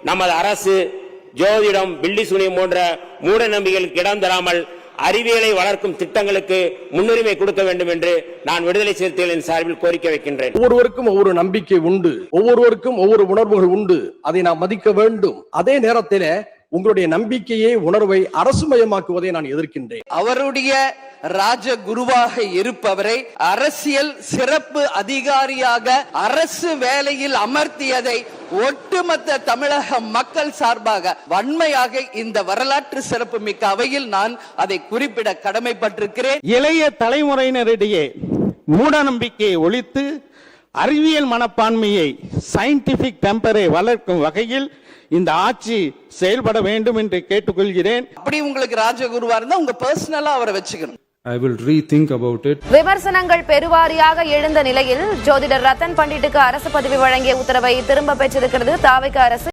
நமது அரசு ஜோதிடம், பில்லி சூனியம் போன்ற மூட நம்பிக்கைகளுக்கு இடம் தராமல் அறிவியலை வளர்க்கும் திட்டங்களுக்கு முன்னுரிமை கொடுக்க வேண்டும் என்று நான் விடுதலை சிறுத்தைகளின் சார்பில் கோரிக்கை வைக்கின்றேன். ஒவ்வொருவருக்கும் ஒவ்வொரு நம்பிக்கை உண்டு, ஒவ்வொருவருக்கும் ஒவ்வொரு உணர்வுகள் உண்டு. அதை நாம் மதிக்க வேண்டும். அதே நேரத்தில் உங்களுடைய நம்பிக்கையை, உணர்வை அரசுமயமாக்குவதை நான் எதிர்க்கின்றேன். அவருடைய ராஜகுருவாக இருப்பவரை அரசியல் சிறப்பு அதிகாரியாக அரசு வேலையில் அமர்த்தியதை ஒட்டுமொத்த தமிழக மக்கள் சார்பாக வன்மையாக இந்த வரலாற்று சிறப்பு மிக்க அவையில் நான் அதை குறிப்பிட கடமைப்பட்டிருக்கிறேன். இளைய தலைமுறையினரிடையே மூட நம்பிக்கையை ஒழித்து அறிவியல் மனப்பான்மையை, சயின்டிபிக் டெம்பரை வளர்க்கும் வகையில் இந்த ஆட்சி செயல்பட வேண்டும் என்று கேட்டுக்கொள்கிறேன். அப்படி உங்களுக்கு ராஜகுருவா இருந்தா உங்க பர்சனலா அவரை வச்சுக்கணும். I will rethink about it. விமர்சனங்கள் பெருவாரியாக எழுந்த நிலையில் ஜோதிடர் ரத்தன் பண்டிட்டுக்கு அரசு பதவி வழங்கிய உத்தரவை திரும்ப பெற்றிருக்கிறது தாவேகா அரசு.